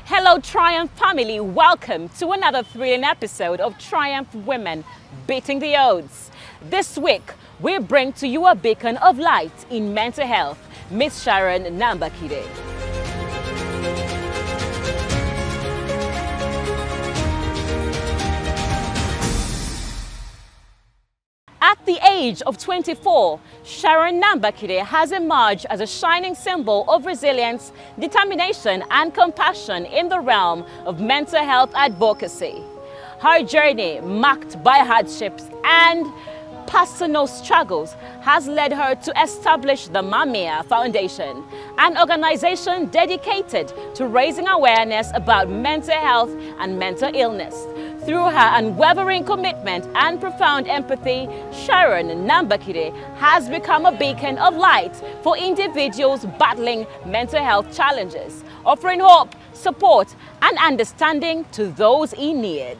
Hello Triumph family, welcome to another thrilling episode of Triumph Women Beating the Odds. This week, we bring to you a beacon of light in mental health, Miss Sharon Nagenjwa. At the age of 24, Sharon Nagenjwa has emerged as a shining symbol of resilience, determination, and compassion in the realm of mental health advocacy. Her journey, marked by hardships and personal struggles, has led her to establish the Mamia Foundation, an organization dedicated to raising awareness about mental health and mental illness. Through her unwavering commitment and profound empathy, Sharon Nagenjwa has become a beacon of light for individuals battling mental health challenges, offering hope, support, and understanding to those in need.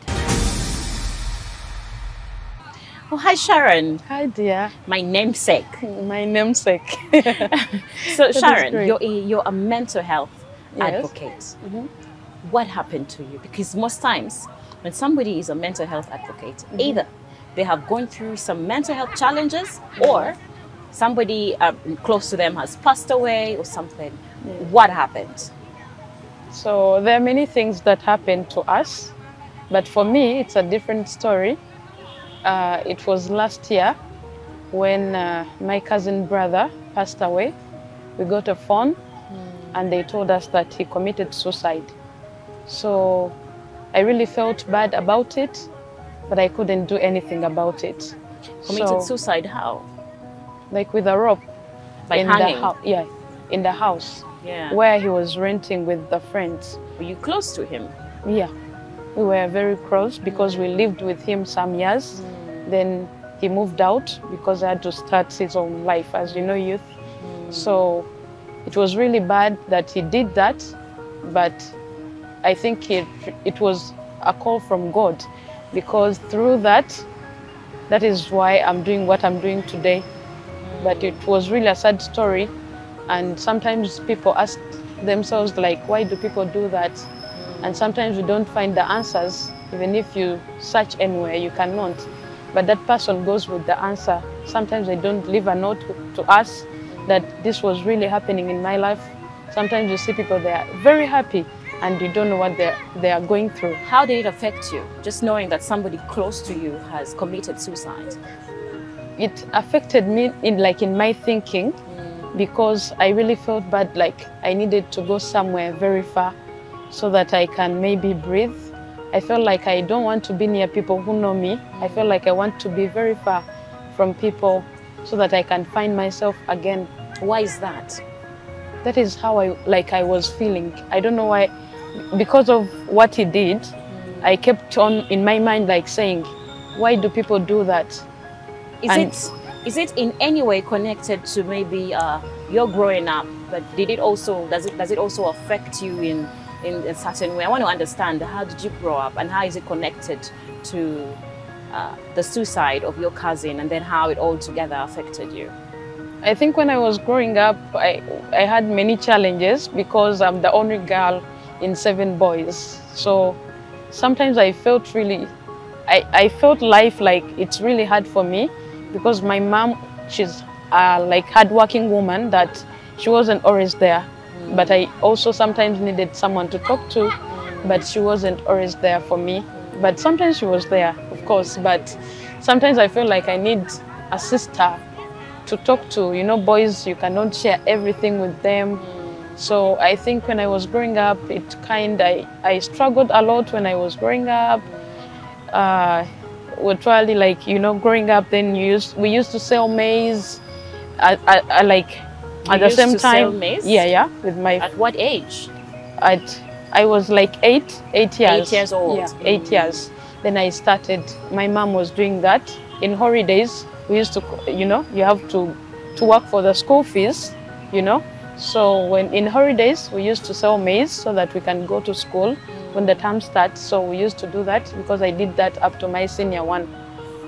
Oh, hi Sharon. Hi dear. My namesake. My namesake. So Sharon, you're a mental health advocate. Mm-hmm. What happened to you? Because most times when somebody is a mental health advocate, either they have gone through some mental health challenges or somebody close to them has passed away or something. What happened? So there are many things that happened to us, but for me it's a different story. It was last year when my cousin brother passed away. We got a phone and they told us that he committed suicide. So I really felt bad about it, but I couldn't do anything about it. Committed suicide how? Like with a rope. By hanging? Yeah, in the house. Yeah. Where he was renting with the friends. Were you close to him? Yeah, we were very close because we lived with him some years. Then he moved out because I had to start his own life, as you know, youth. So it was really bad that he did that, but I think it was a call from God, because through that is why I'm doing what I'm doing today. But it was really a sad story, and sometimes people ask themselves, like, why do people do that? And sometimes we don't find the answers. Even if you search anywhere, you cannot. But that person goes with the answer. Sometimes they don't leave a note to us that this was really happening in my life. Sometimes you see people, they are very happy and you don't know what they are going through. How did it affect you, just knowing that somebody close to you has committed suicide? It affected me in my thinking, because I really felt bad, like I needed to go somewhere very far so that I can maybe breathe. I felt like I don't want to be near people who know me. I feel like I want to be very far from people so that I can find myself again. Why is that? That is how I was feeling. I don't know why. Because of what he did, I kept on in my mind like saying, why do people do that? Is it in any way connected to maybe your growing up? But does it also affect you in a certain way? I want to understand, how did you grow up and how is it connected to the suicide of your cousin, and then how it all together affected you? I think when I was growing up, I had many challenges because I'm the only girl in 7 boys. So sometimes I felt I felt life like it's really hard for me, because my mom, she's like hardworking woman, that she wasn't always there. But I also sometimes needed someone to talk to, but she wasn't always there for me. But sometimes she was there, of course, but sometimes I feel like I need a sister to talk to. You know, boys, you cannot share everything with them. So I think when I was growing up, I struggled a lot when I was growing up. Literally, like, you know, growing up, then we used to sell maize at the same time. Sell maize? Yeah, with my. At what age? I was like 8 years. 8 years old. Yeah, 8 years. Then I started. My mom was doing that in holidays. We used to, you know, you have to work for the school fees, you know. So when in holidays we used to sell maize so that we can go to school when the term starts. So we used to do that because I did that up to my senior 1.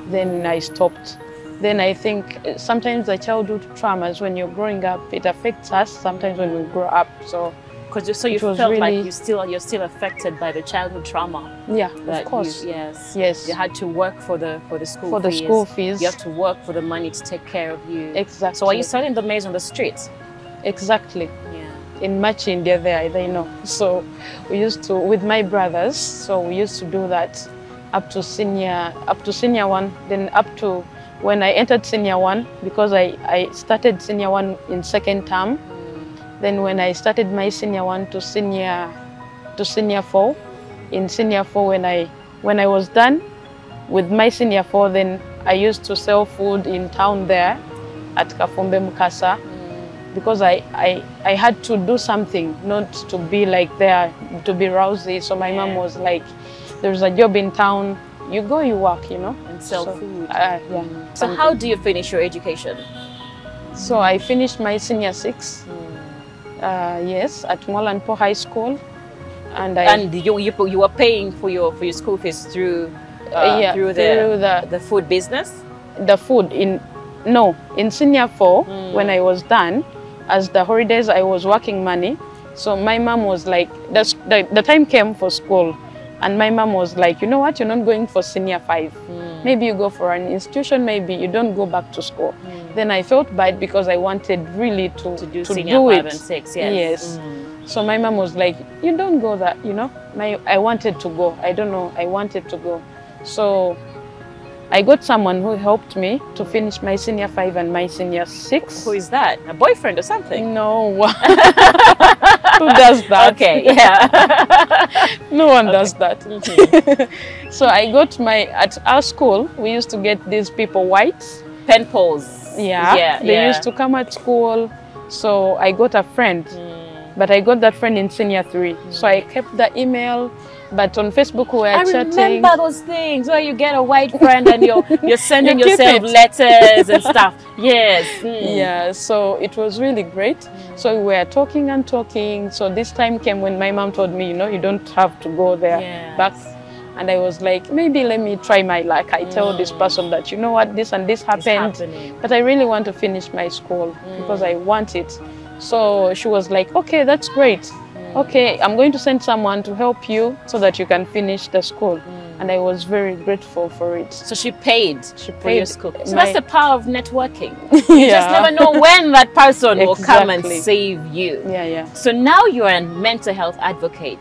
Then I stopped. Then I think sometimes the childhood traumas, when you're growing up, it affects us sometimes when we grow up. So Because so you felt really, like you're still affected by the childhood trauma. Yeah, of course. Yes. You had to work for the school for fees. the school fees. You have to work for the money to take care of you. Exactly. So are you selling the maize on the streets? Exactly. Yeah. In Machi, India, they know. So we used to, with my brothers. So we used to do that up to senior one, then up to when I entered senior one, because I started senior one in second term. Then when I started my senior one to senior 4, in senior 4 when I was done with my senior 4, then I used to sell food in town there at Kafumbe Mukasa, because I had to do something, not to be like there, to be rowsy. So my mom was like, there's a job in town, you go, you work, you know. And sell food. Yeah. So how do you finish your education? So I finished my senior 6. Yes, at Molanpo High School, and you were paying for your school fees through the food business. The food in senior 4 when I was done, as the holidays I was working money. So my mom was like, the time came for school, and my mom was like, you know what, you're not going for senior 5. Maybe you go for an institution. Maybe you don't go back to school. Then I felt bad because I wanted really to do senior 5 and 6. Yes. So my mom was like, you don't go that, you know. I wanted to go. I don't know. I wanted to go. So I got someone who helped me to finish my senior 5 and my senior 6. Who is that? A boyfriend or something? No. Who does that? Okay, yeah. No one does that. So I got at our school, we used to get these people whites. Pen pals. Yeah, they used to come at school. So I got a friend, but I got that friend in senior 3. So I kept the email, but on Facebook we were chatting. I remember those things where you get a white friend and you're sending yourself letters and stuff. Yes. Yeah, so it was really great. So we were talking and talking. So this time came when my mom told me, you know, you don't have to go there back. And I was like, maybe let me try my luck. I tell this person that, you know what, this and this happened, but I really want to finish my school because I want it. So she was like, okay, that's great. Okay, I'm going to send someone to help you so that you can finish the school. And I was very grateful for it. So she paid for your school. So that's the power of networking. You just never know when that person will come and save you. So now you're a mental health advocate,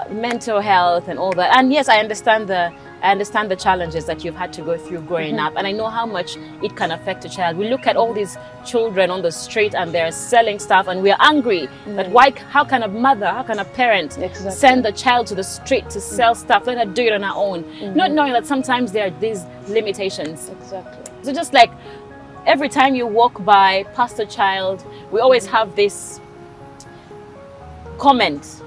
mental health and all that. And yes, I understand the challenges that you've had to go through growing up, and I know how much it can affect a child. We look at all these children on the street and they're selling stuff, and we're angry that how can a mother, how can a parent send a child to the street to sell stuff? Let her do it on her own, not knowing that sometimes there are these limitations. So just like every time you walk by past a child, we always have this comment.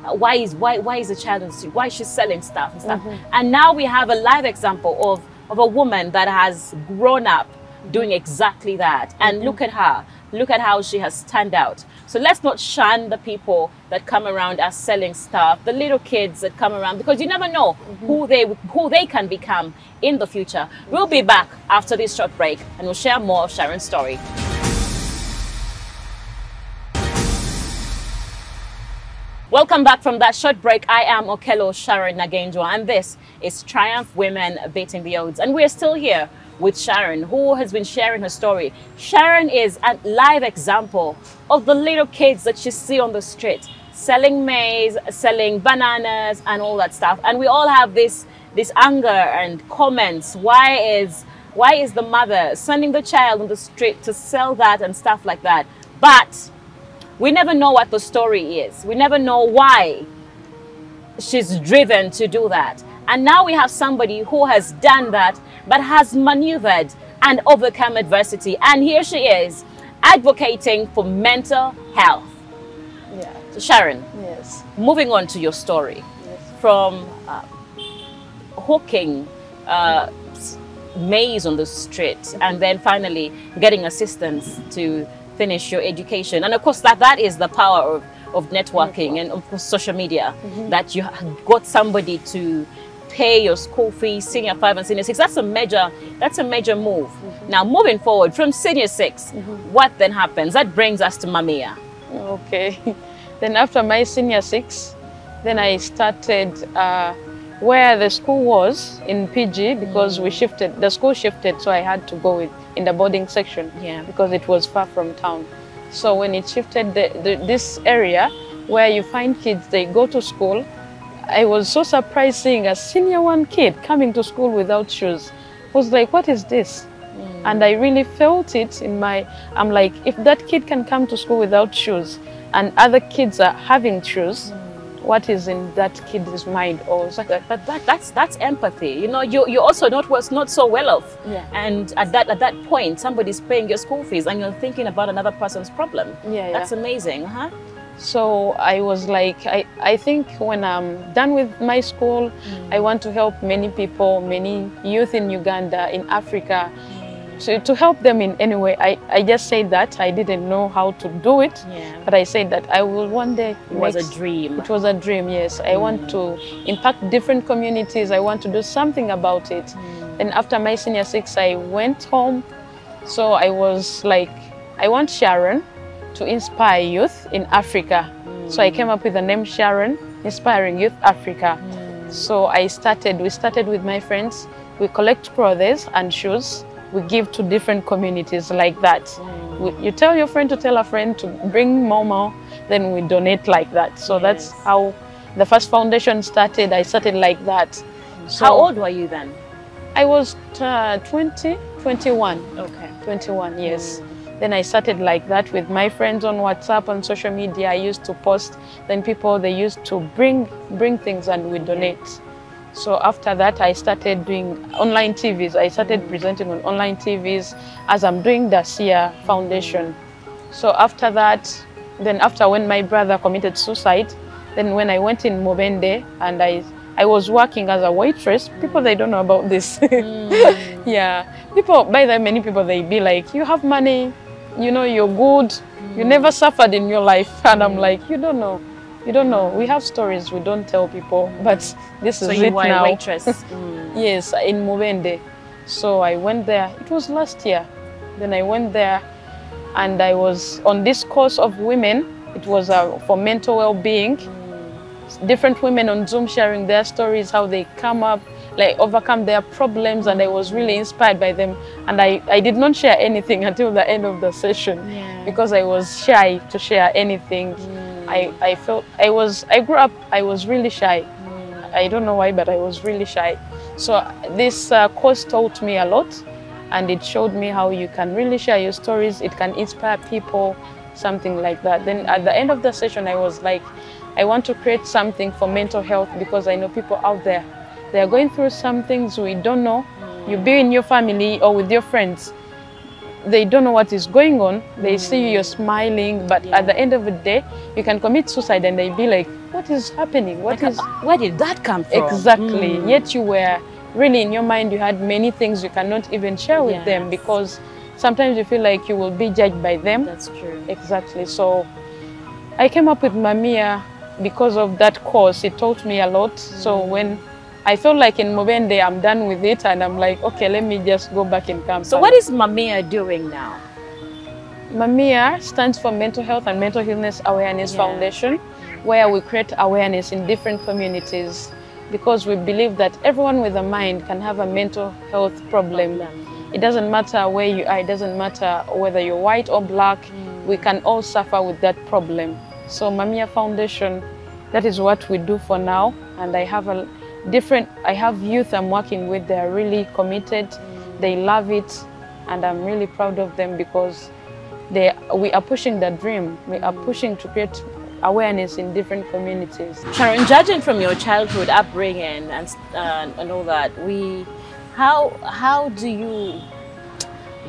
Why is the child on the street? Why is she selling stuff and stuff? And now we have a live example of a woman that has grown up doing exactly that. And look at her. Look at how she has turned out. So let's not shun the people that come around us selling stuff, the little kids that come around, because you never know who they can become in the future. We'll be back after this short break and we'll share more of Sharon's story. Welcome back from that short break. I am Okello Sharon Nagenjwa, and this is Triumph Women Beating the Odds. And we're still here with Sharon, who has been sharing her story. Sharon is a live example of the little kids that you see on the street, selling maize, selling bananas and all that stuff. And we all have this anger and comments. Why is the mother sending the child on the street to sell that and stuff like that? But we never know what the story is. We never know why she's driven to do that. And now we have somebody who has done that, but has maneuvered and overcome adversity. And here she is, advocating for mental health. So Sharon, moving on to your story. From hawking maize on the street and then finally getting assistance to finish your education. And of course that is the power of networking and of course social media, that you got somebody to pay your school fees, senior 5 and senior 6. That's a major move. Now moving forward from senior 6, what then happens? That brings us to Mamiya. Okay. Then after my senior 6, then I started where the school was in PG, because we shifted, the school shifted, so I had to go in the boarding section because it was far from town. So when it shifted, this area where you find kids, they go to school, I was so surprised seeing a senior 1 kid coming to school without shoes. I was like, what is this? And I really felt it in I'm like, if that kid can come to school without shoes and other kids are having shoes, what is in that kid's mind? Or but that's empathy. You know, you also not so well off, and at that point somebody's paying your school fees and you're thinking about another person's problem. That's amazing, huh? So I was like, I think when I'm done with my school, I want to help many people, many youth in Uganda, in Africa, so to help them in any way. I just said that. I didn't know how to do it, but I said that I will one day. It was a dream. It was a dream, yes. I want to impact different communities. I want to do something about it. And after my senior 6, I went home. So I was like, I want Sharon to inspire youth in Africa. So I came up with the name Sharon, Inspiring Youth Africa. So we started with my friends. We collect clothes and shoes. We give to different communities like that. You tell your friend to tell a friend to bring more, then we donate like that. So that's how the first foundation started. I started like that. So how old were you then? I was 21. Okay. 21, yes. Then I started like that with my friends on WhatsApp, on social media. I used to post. Then they used to bring things and we donate. So after that, I started doing online TVs. I started presenting on online TVs as I'm doing the SIA Foundation. So after that, then after when my brother committed suicide, then when I went in Mubende and I was working as a waitress, people, they don't know about this. People, by the way, many people, they be like, you have money, you know, you're good, you never suffered in your life. And I'm like, you don't know. You don't know. We have stories we don't tell people, but this is it now. So you were a waitress? Yes, in Mubende. So I went there. It was last year. Then I went there and I was on this course of women. It was for mental well-being. Different women on Zoom sharing their stories, how they come up, like overcome their problems, and I was really inspired by them. And I did not share anything until the end of the session because I was shy to share anything. I grew up, I was really shy. I don't know why, but I was really shy. So this course taught me a lot, and it showed me how you can really share your stories. It can inspire people, something like that. Then at the end of the session, I was like, I want to create something for mental health, because I know people out there, they are going through some things we don't know. You be in your family or with your friends, they don't know what is going on. They see you're smiling, but at the end of the day, you can commit suicide and they be like, what is happening? Where did that come from? Exactly. Yet you were really, in your mind, you had many things you cannot even share with them, because sometimes you feel like you will be judged by them. That's true. Exactly. So I came up with Mamia because of that course. It taught me a lot. So when I felt like in Mubende, I'm done with it, and I'm like, okay, let me just go back in camp. So what is Mamia doing now? Mamia stands for Mental Health and Mental Illness Awareness Foundation, where we create awareness in different communities, because we believe that everyone with a mind can have a mental health problem. It doesn't matter where you are, it doesn't matter whether you're white or black, we can all suffer with that problem. So Mamia Foundation, that is what we do for now. And I have I have youth I'm working with. They are really committed, they love it, and I'm really proud of them, because we are pushing the dream. We are pushing to create awareness in different communities. Sharon, judging from your childhood upbringing and all that,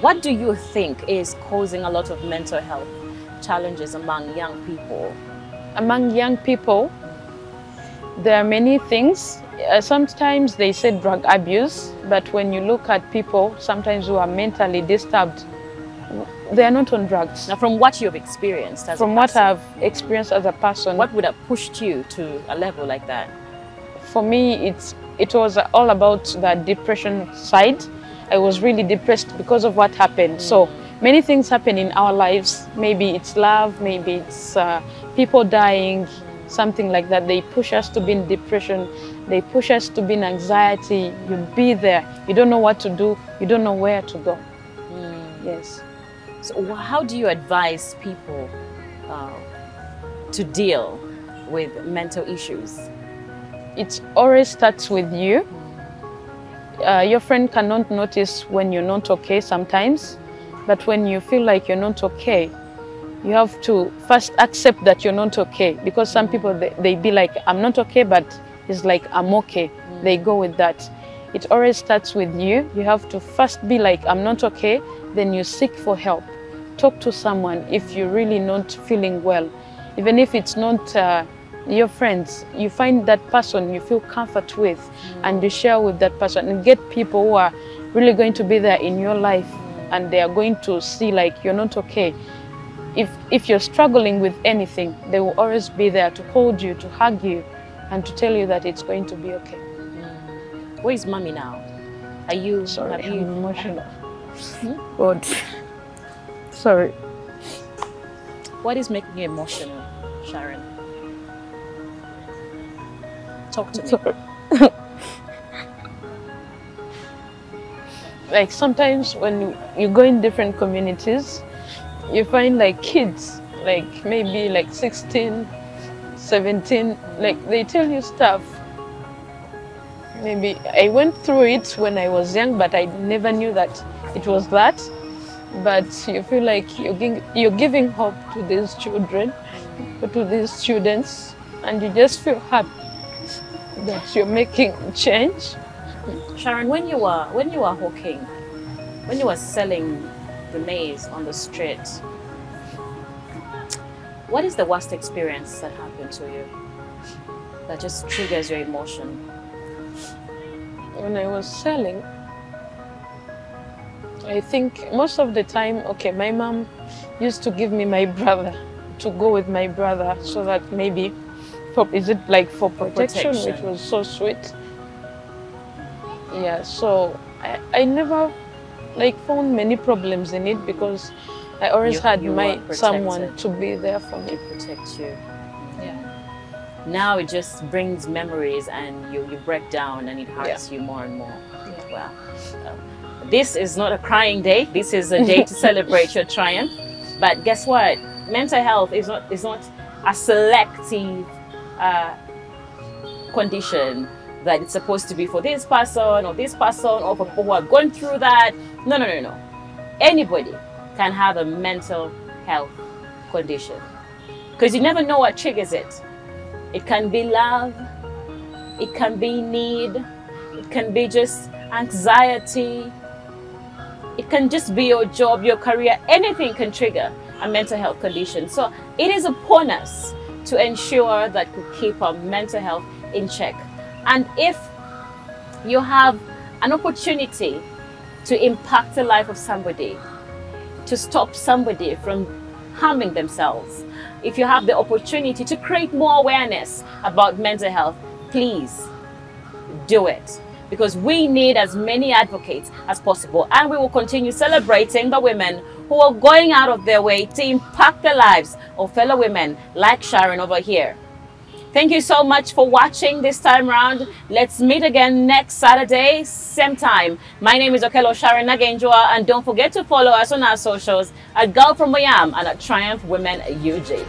what do you think is causing a lot of mental health challenges among young people? Among young people, there are many things. Sometimes they say drug abuse, but when you look at people sometimes who are mentally disturbed, they are not on drugs. Now, from what you've experienced as From what I've experienced as a person. What would have pushed you to a level like that? For me, it was all about the depression side. I was really depressed because of what happened. So many things happen in our lives. Maybe it's love, maybe it's people dying, something like that. They push us to be in depression. They push us to be in anxiety. You be there. You don't know what to do. You don't know where to go. Yes. So how do you advise people to deal with mental issues? It always starts with you. Your friend cannot notice when you're not okay sometimes, but when you feel like you're not okay, you have to first accept that you're not okay, because some people, they be like, I'm not okay, but it's like, I'm okay. They go with that. It always starts with you. You have to first be like, I'm not okay, then you seek for help. Talk to someone if you're really not feeling well. Even if it's not your friends, you find that person you feel comfort with, and you share with that person, and get people who are really going to be there in your life, and they are going to see like you're not okay. If you're struggling with anything, they will always be there to hold you, to hug you, and to tell you that it's going to be okay. Where is mommy now? Are you? Sorry, I'm emotional. God. Sorry. What is making you emotional, Sharon? Talk to me. Sorry. Like sometimes when you go in different communities, you find like kids, like maybe like 16, 17, like they tell you stuff. Maybe I went through it when I was young, but I never knew that it was that. But you feel like you're giving hope to these children, to these students, and you just feel happy that you're making change. Sharon, when you were hawking, when you were selling the maize on the street, what is the worst experience that happened to you that just triggers your emotion? When I was selling, I think most of the time, okay, my mom used to give me my brother to go with my brother, so that maybe, is it like for protection, which was so sweet. Yeah, so I never like found many problems in it, because I always had someone to be there for me. To protect you. Yeah. Now it just brings memories, and you break down, and it hurts you more and more. Yeah. Well, this is not a crying day. This is a day to celebrate your triumph. But guess what? Mental health is not a selective condition that it's supposed to be for this person or this person, or for people who are going through that. No. Anybody can have a mental health condition, because you never know what triggers it. It can be love, it can be need, it can be just anxiety, it can just be your job, your career. Anything can trigger a mental health condition. So it is upon us to ensure that we keep our mental health in check. And if you have an opportunity to impact the life of somebody, to stop somebody from harming themselves, if you have the opportunity to create more awareness about mental health, please do it. Because we need as many advocates as possible, and we will continue celebrating the women who are going out of their way to impact the lives of fellow women like Sharon over here. Thank you so much for watching this time round. Let's meet again next Saturday, same time. My name is Okello Sharon Nagenjwa, and don't forget to follow us on our socials at Girl from Miami and at Triumph Women UG.